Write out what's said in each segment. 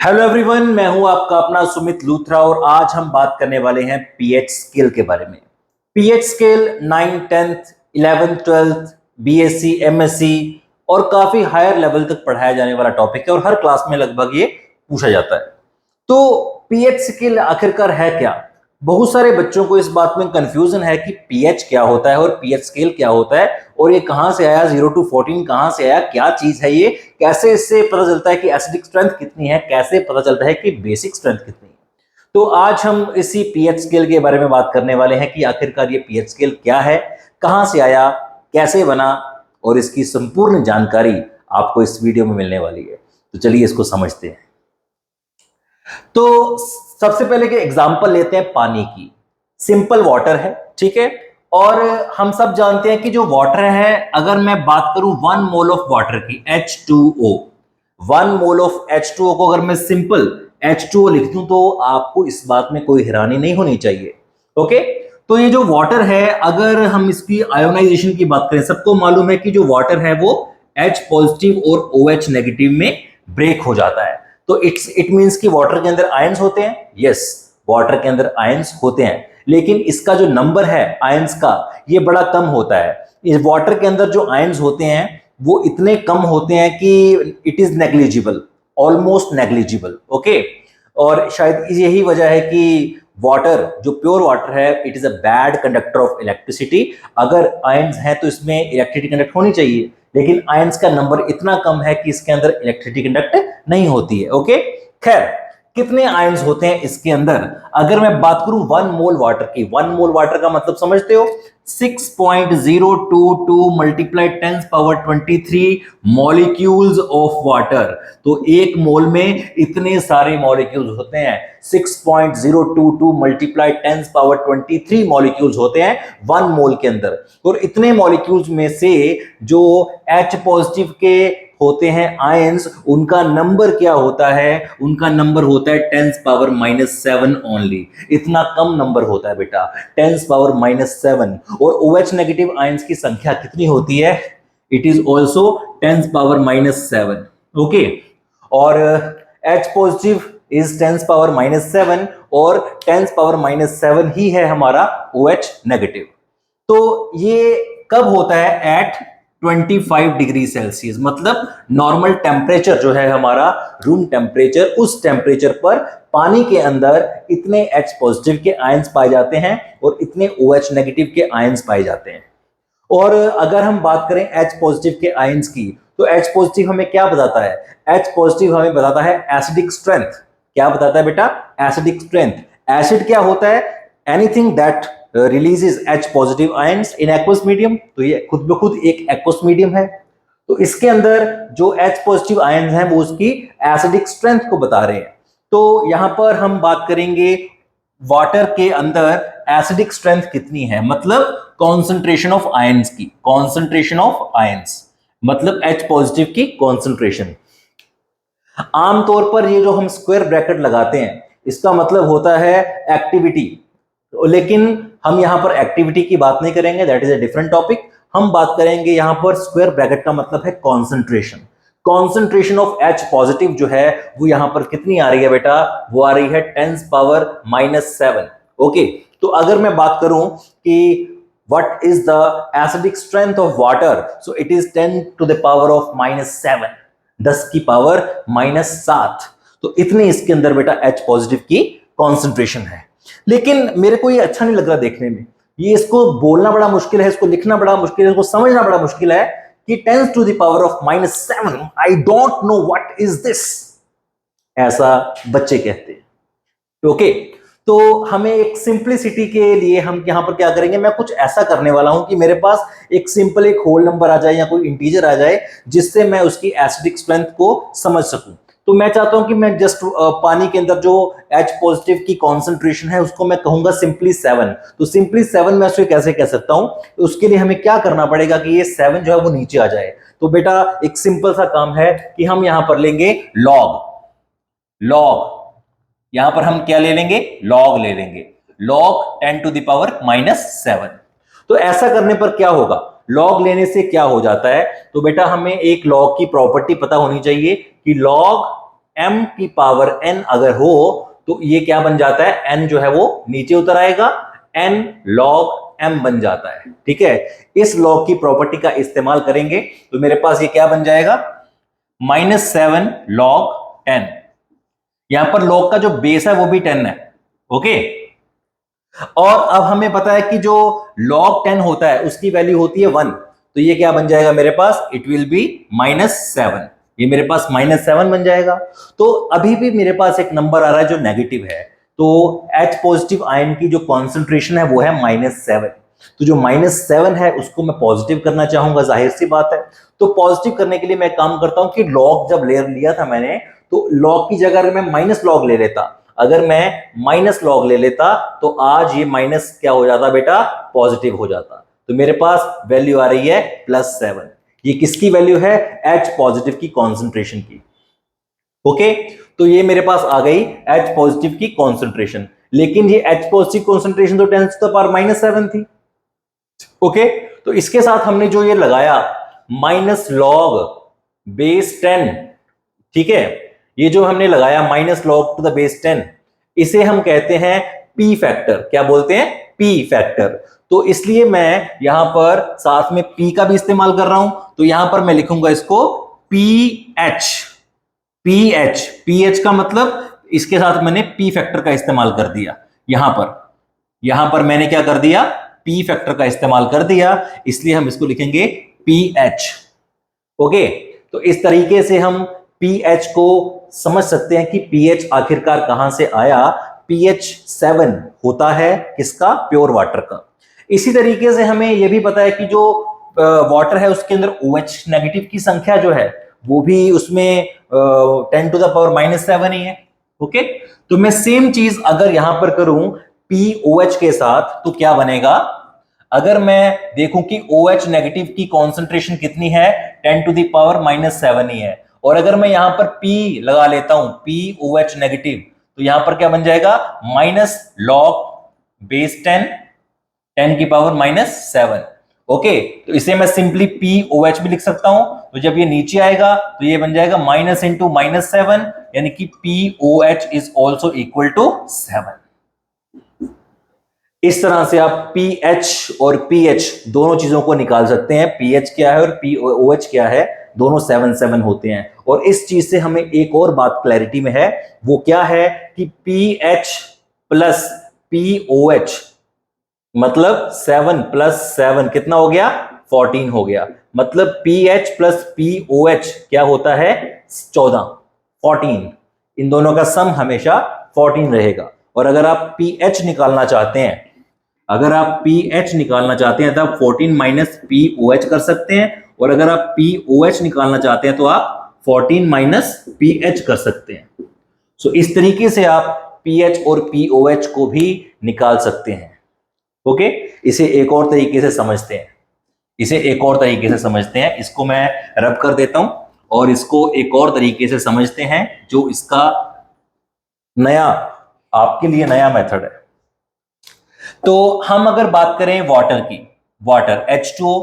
Hello everyone, मैं हूं आपका अपना सुमित लूथरा और आज हम बात करने वाले हैं पीएच स्केल के बारे में। PH scale 9, 10th, 11th, 12th, BSc, MSc और काफी हायर लेवल तक पढ़ाया जाने वाला टॉपिक है और हर क्लास में लगभग ये पूछा जाता है। तो पीएच स्केल आखिरकार है क्या? बहुत सारे बच्चों को इस बात में कंफ्यूजन है कि पीएच क्या होता है और पीएच स्केल क्या होता है और ये कहां से आया, 0 to 14 कहां से आया, क्या चीज है ये, कैसे इससे पता चलता है कि एसिडिक स्ट्रेंथ कितनी है, कैसे पता चलता है कि बेसिक स्ट्रेंथ कितनी है। तो आज हम इसी पीएच स्केल के बारे में बात करने वाले हैं कि आखिरकार ये पीएच स्केल क्या है, कहां से आया, कैसे बना और इसकी संपूर्ण जानकारी आपको इस वीडियो में मिलने वाली है। तो चलिए इसको समझते हैं। तो सबसे पहले के एग्जांपल लेते हैं पानी की। सिंपल वाटर है, ठीक है, और हम सब जानते हैं कि जो वाटर है, अगर मैं बात करूं 1 मोल ऑफ वाटर की, H2O, 1 मोल ऑफ H2O को अगर मैं सिंपल H2O लिख दूं तो आपको इस बात में कोई हैरानी नहीं होनी चाहिए। ओके, तो ये जो वाटर है, अगर हम इसकी आयोनाइजेशन की बात करें, सबको मालूम है कि जो वाटर है वो H पॉजिटिव और OH नेगेटिव में ब्रेक हो जाता है। तो इट मींस कि वाटर के अंदर आयंस होते हैं। यस, वाटर के अंदर आयंस होते हैं, लेकिन इसका जो नंबर है आयंस का, ये बड़ा कम होता है। इस वाटर के अंदर जो आयंस होते हैं वो इतने कम होते हैं कि it is negligible, almost negligible. Okay, और शायद यही वजह है कि वाटर, जो प्योर वाटर है, it is a bad conductor of electricity. अगर आयंस हैं तो इसमें इलेक्ट्रिसिटी कंडक्ट होनी चाहिए, लेकिन आयंस का नंबर इतना कम है कि इसके अंदर इलेक्ट्रिसिटी कंडक्ट नहीं होती है। ओके, खैर, कितने आयंस होते हैं इसके अंदर? अगर मैं बात करूं 1 मोल वाटर की, 1 मोल वाटर का मतलब समझते हो, 6.022 multiply 10 power 23 molecules of water. तो एक मोल में इतने सारे मॉलिक्यूल्स होते हैं। 6.022 मल्टीप्लाई 10 पावर 23 मॉलिक्यूल्स होते हैं 1 मोल के अंदर। और इतने मॉलिक्यूल्स में से जो H पॉजिटिव के होते हैं आयंस, उनका नंबर क्या होता है? उनका नंबर होता है 10 पावर -7 ओनली। इतना कम नंबर होता है बेटा, 10 पावर -7। और OH नेगेटिव आयंस की संख्या कितनी होती है? It is also 10 power -7। Okay, और H पॉजिटिव इज 10 पावर -7 और 10 पावर -7 ही है हमारा OH नेगेटिव। तो ये कब होता है? एट 25 डिग्री सेल्सियस, मतलब नॉर्मल टेम्परेचर जो है हमारा, रूम टेम्परेचर, उस टेम्परेचर पर पानी के अंदर इतने H पॉजिटिव के आयंस पाए जाते हैं और इतने OH नेगेटिव के आयंस पाए जाते हैं। और अगर हम बात करें H पॉजिटिव के आयंस की, तो H पॉजिटिव हमें क्या बताता है? H पॉजिटिव हमें बताता है एसिडिक स्ट्रेंथ। क्या बताता है बेटा? Acidic strength. एसिड क्या होता है? Anything that releases H positive ions in aqueous medium. तो ये खुद ब खुद एक एक्वस मीडियम है। तो इसके अंदर जो H पॉजिटिव आयंस हैं वो उसकी एसिडिक स्ट्रेंथ को बता रहे हैं। तो यहां पर हम बात करेंगे वाटर के अंदर एसिडिक स्ट्रेंथ कितनी है, मतलब कॉन्सेंट्रेशन ऑफ आयंस की, कॉन्सेंट्रेशन ऑफ आयंस मतलब H पॉजिटिव की कॉन्सेंट्रेशन। आमतौर पर ये जो हम स्क्वायर ब्रैकेट लगाते हैं, इसका मतलब होता है एक्टिविटी, लेकिन हम यहां पर एक्टिविटी की बात नहीं करेंगे, that is a different topic. हम बात करेंगे यहां पर स्क्वायर ब्रैकेट का मतलब है concentration. Concentration of H positive जो है वो यहां पर कितनी आ रही है बेटा? वो आ रही है 10 पावर -7। ओके, तो अगर मैं बात करूं कि what is the acidic strength of water, so it is 10 to the power of -7, 10 की पावर -7। तो इतने इसके अंदर बेटा H पॉजिटिव की कॉन्सेंट्रेशन है। लेकिन मेरे को ये अच्छा नहीं लग रहा देखने में, ये इसको बोलना बड़ा मुश्किल है, इसको लिखना बड़ा मुश्किल है, इसको समझना बड़ा मुश्किल है कि 10 to the power of -7, I don't know what is this, ऐसा बच्चे कहते हैं। ओके, तो हमें एक सिंपलिसिटी के लिए हम यहां पर क्या करेंगे, मैं कुछ ऐसा करने वाला हूं कि मेरे पास एक सिंपल एक होल नंबर आ जाए या कोई इंटीजर आ जाए जिससे मैं उसकी एसिडिक स्ट्रेंथ को समझ सकूं। तो मैं चाहता हूं कि मैं जस्ट पानी के अंदर जो H पॉजिटिव की कॉन्सेंट्रेशन है उसको मैं कहूंगा सिंपली 7। तो सिंपली 7 मैं उसे कैसे कह सकता हूं? उसके लिए हमें क्या करना पड़ेगा कि ये 7 जो है वो नीचे आ जाए। तो बेटा एक सिंपल सा काम है कि हम यहां पर लेंगे लॉग। लॉग, यहां पर हम क्या ले लेंगे? लॉग ले लेंगे, लॉग 10 to the power -7। तो ऐसा करने पर क्या होगा? लॉग लेने से क्या हो जाता है? तो बेटा हमें एक लॉग की प्रॉपर्टी पता होनी चाहिए कि लॉग m की पावर n अगर हो तो ये क्या बन जाता है, n जो है वो नीचे उतर आएगा, n log m बन जाता है। ठीक है, इस log की प्रॉपर्टी का इस्तेमाल करेंगे तो मेरे पास ये क्या बन जाएगा, -7 log 10। यहां पर log का जो बेस है वो भी 10 है। ओके, और अब हमें पता है कि जो log 10 होता है उसकी वैल्यू होती है 1, तो ये क्या बन जाएगा मेरे पास, इट विल बी -7। ये मेरे पास -7 बन जाएगा। तो अभी भी मेरे पास एक नंबर आ रहा है जो नेगेटिव है, तो H पॉजिटिव आयन की जो कॉन्सेंट्रेशन है वो है -7। तो जो -7 है उसको मैं पॉजिटिव करना चाहूंगा, जाहिर सी बात है। तो पॉजिटिव करने के लिए मैं काम करता हूं कि log जब ले लिया था मैंने, तो log की जगह अगर मैं माइनस log ले लेता, अगर मैं माइनस log ले लेता तो आज ये माइनस क्या हो जाता बेटा, पॉजिटिव हो जाता। तो मेरे पास वैल्यू आ रही है +7। ये किसकी वैल्यू है, H पॉजिटिव की कॉन्सेंट्रेशन की। ओके, तो ये मेरे पास आ गई H पॉजिटिव की कॉन्सेंट्रेशन, लेकिन ये H पॉजिटिव कॉन्सेंट्रेशन तो 10⁻⁷ थी। ओके, तो इसके साथ हमने जो ये लगाया -log बेस 10, ठीक है, ये जो हमने लगाया -log टू द बेस 10, इसे हम कहते हैं P फैक्टर। क्या बोलते हैं, P फैक्टर। तो इसलिए मैं यहां पर साथ में P का भी इस्तेमाल कर रहा हूं, तो यहां पर मैं लिखूंगा इसको PH। PH का मतलब इसके साथ मैंने P फैक्टर का इस्तेमाल कर दिया। यहां पर मैंने क्या कर दिया, P फैक्टर का इस्तेमाल कर दिया, इसलिए हम इसको लिखेंगे PH। ओके, तो इस तरीके से हम pH को समझ सकते हैं कि pH आखिरकार कहां से आया। pH 7 होता है किसका, प्योर वाटर का। इसी तरीके से हमें यह भी पता है कि जो वाटर है उसके अंदर OH नेगेटिव की संख्या जो है वो भी उसमें 10⁻⁷ ही है। ओके, तो मैं सेम चीज अगर यहां पर करूं POH के साथ तो क्या बनेगा, अगर मैं देखूं कि OH नेगेटिव की कॉन्सेंट्रेशन कितनी है, 10⁻⁷ ही है, और अगर मैं यहां पर P लगा लेता हूं, POH नेगेटिव, तो यहां पर क्या बन जाएगा, -log बेस 10 10⁻⁷। ओके, तो इसे मैं सिंपली POH भी लिख सकता हूं। तो जब ये नीचे आएगा तो ये बन जाएगा माइनस इंटू -7, यानी कि POH is also equal to 7। इस तरह से आप pH और pH दोनों चीजों को निकाल सकते हैं। pH क्या है और POH क्या है, दोनों 7 होते हैं। और इस चीज से हमें एक और बात क्लैरिटी में है, वो क्या है कि pH प्लस POH मतलब 7 + 7 कितना हो गया, 14 हो गया। मतलब pH प्लस POH क्या होता है, 14। इन दोनों का सम हमेशा 14 रहेगा। और अगर आप pH निकालना चाहते हैं, तो आप 14 - POH कर सकते हैं, और अगर आप POH निकालना चाहते हैं तो आप 14 - pH कर सकते हैं। सो इस तरीके से आप pH और POH को भी निकाल सकते हैं। ओके, इसे एक और तरीके से समझते हैं, इसको मैं रब कर देता हूं और इसको एक और तरीके से समझते हैं, जो इसका नया आपके लिए नया मेथड है। तो हम अगर बात करें वाटर की, वाटर H2O,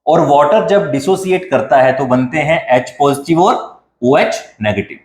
और वाटर जब डिसोसिएट करता है तो बनते हैं H पॉजिटिव और OH नेगेटिव।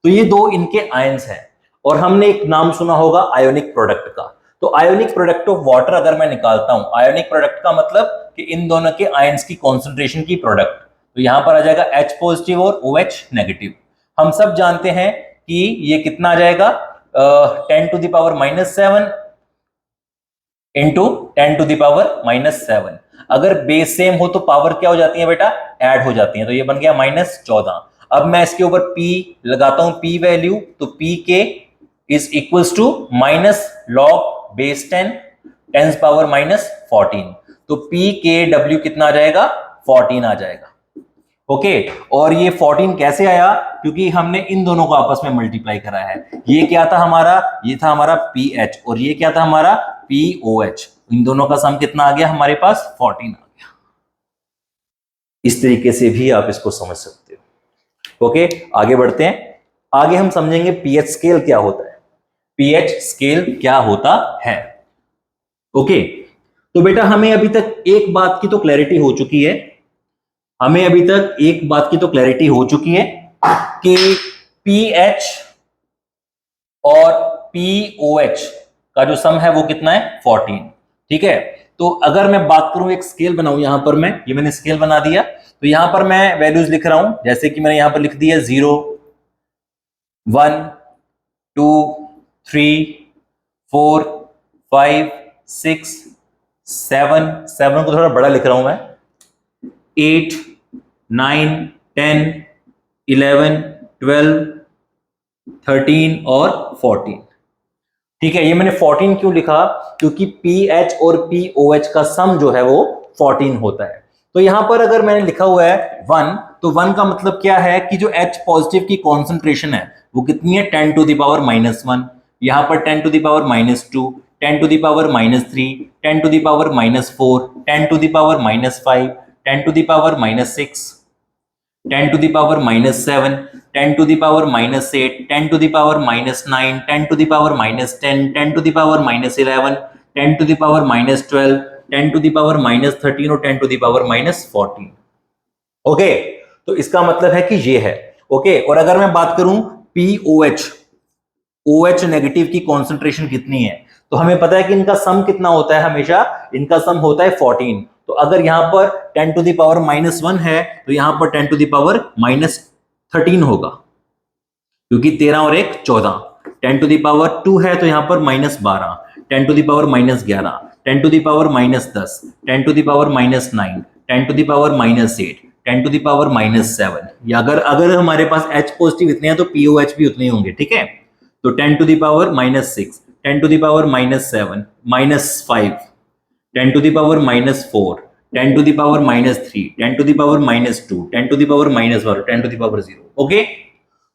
तो ये दो इनके आयंस हैं, और हमने एक नाम सुना होगा आयोनिक प्रोडक्ट का। तो आयोनिक प्रोडक्ट ऑफ वाटर अगर मैं निकालता हूं, आयोनिक प्रोडक्ट का मतलब कि इन दोनों के आयंस की कॉन्सेंट्रेशन की प्रोडक्ट, तो यहां पर आ जाएगा H पॉजिटिव और OH नेगेटिव। हम सब जानते हैं कि ये कितना आ जाएगा, 10⁻⁷ इंटू 10⁻⁷। अगर बेस सेम हो तो पावर क्या हो जाती है बेटा, ऐड हो जाती है। तो ये बन गया -14। अब मैं इसके ऊपर P लगाता हूं, P वैल्यू, तो P के is equals to -log base 10 10⁻⁻14। तो P के W कितना आ जाएगा, 14 आ जाएगा। ओके, और ये 14 कैसे आया, क्योंकि हमने इन दोनों को आपस में मल्टीप्लाई करा है। ये क्या था हमारा, ये था हमारा PH, और ये क्या था हमारा POH। इन दोनों का सम कितना आ गया हमारे पास, 14 आ गया। इस तरीके से भी आप इसको समझ सकते हो। ओके, आगे बढ़ते हैं। आगे हम समझेंगे pH स्केल क्या होता है, pH स्केल क्या होता है। ओके, तो बेटा हमें अभी तक एक बात की तो क्लैरिटी हो चुकी है, कि पीएच और पीओएच का जो सम है वो कितना है 14। ठीक है, तो अगर मैं बात करूं, एक स्केल बनाऊं यहां पर मैं, ये मैंने स्केल बना दिया, तो यहां पर मैं वैल्यूज लिख रहा हूं, जैसे कि मैंने यहां पर लिख दिया 0 1 2 3 4 5 6 7, 7 को थोड़ा बड़ा लिख रहा हूं मैं, 8 9 10 11 12 13 और 14। ठीक है, ये मैंने 14 क्यों लिखा, क्योंकि पीएच और पीओएच का सम जो है वो 14 होता है। तो यहां पर अगर मैंने लिखा हुआ है 1, तो 1 का मतलब क्या है कि जो H पॉजिटिव की कॉन्सेंट्रेशन है वो कितनी है, 10 टू द पावर -1, यहां पर 10 to the power -2, 10 to the power -3, 10 to the power -4, 10 to the power -5, 10 to the power -6, 10 to the power -7, 10 to the power -8, 10 to the power -9, 10 to the power -10, 10 to the power -11, 10 to the power -12, 10 to the power -13 और 10 to the power -14। Okay, तो इसका मतलब है कि ये है। Okay, और अगर मैं बात करूं POH, OH नेगेटिव की कॉन्सेंट्रेशन कितनी है, तो हमें पता है कि इनका सम कितना होता है, हमेशा इनका सम होता है 14। तो अगर यहां पर 10 टू द पावर -1 है, तो यहां पर 10 टू द पावर -13 होगा, क्योंकि 13 और 1 14। 10 टू द पावर 2 है तो यहां पर -12, 10 to the power -11, 10 to the power -10, 10 to the power -9, 10 to the power -8, 10 to the power -7। या अगर हमारे पास H पॉजिटिव इतने हैं तो POH भी उतने होंगे। ठीक है, तो 10 to the power -6, 10 to the power -7, -5, 10 to the power -4, 10 to the power -3, 10 to the power -2, 10 to the power -1, 10 to the power 0। Okay,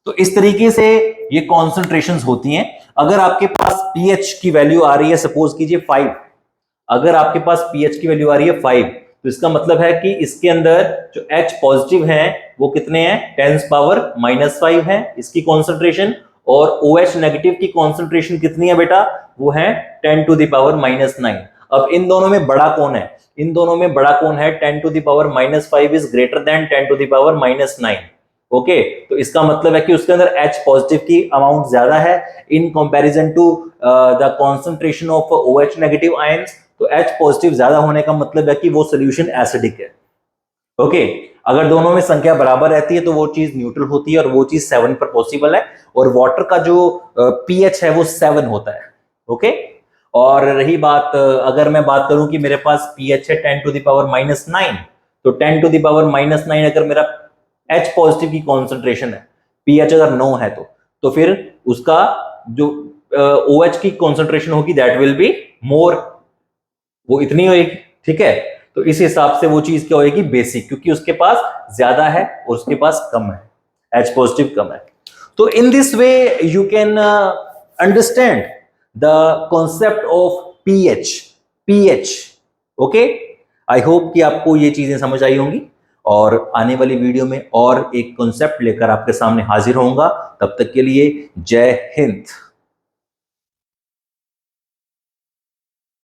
तो इस तरीके से ये कॉन्सेंट्रेशंस होती हैं। अगर आपके पास पीएच की वैल्यू आ रही है, सपोज कीजिए 5, अगर आपके पास पीएच की वैल्यू आ रही है 5, तो इसका मतलब है कि इसके अंदर जो H पॉजिटिव है वो कितने हैं, 10 पावर -5 है इसकी कॉन्सेंट्रेशन, और OH नेगेटिव की कॉन्सेंट्रेशन कितनी है बेटा, वो है 10 टू द पावर -9। अब इन दोनों में बड़ा कौन है, इन दोनों में बड़ा कौन है, 10 to the power -5 is greater than 10 to the power -9। Okay, तो इसका मतलब है कि उसके अंदर H पॉजिटिव की अमाउंट ज्यादा है in comparison to the concentration of OH negative ions. तो H पॉजिटिव ज्यादा होने का मतलब है कि वो सोल्यूशन एसिडिक है। ओके, अगर दोनों में संख्या बराबर रहती है तो वो चीज न्यूट्रल होती है, और वो चीज 7 पर पॉसिबल है, और वाटर का जो पीएच है वो 7 होता है। ओके, और रही बात, अगर मैं बात करूं कि मेरे पास पीएच है 10 टू द पावर -9, तो 10 टू द पावर -9 अगर मेरा H पॉजिटिव की कॉन्सेंट्रेशन है, पीएच अगर 9 है तो फिर उसका जो OH की कॉन्सेंट्रेशन होगी दैट विल बी मोर, वो इतनी होगी। ठीक है, तो इस हिसाब से वो चीज क्या होगी, बेसिक, क्योंकि उसके पास ज्यादा है और उसके पास कम है, H पॉजिटिव कम है। तो in this way you can understand the concept of pH. Okay, I hope कि आपको ये चीजें समझ आई होंगी, और आने वाली वीडियो में और एक कॉन्सेप्ट लेकर आपके सामने हाजिर होऊंगा। तब तक के लिए जय हिंद।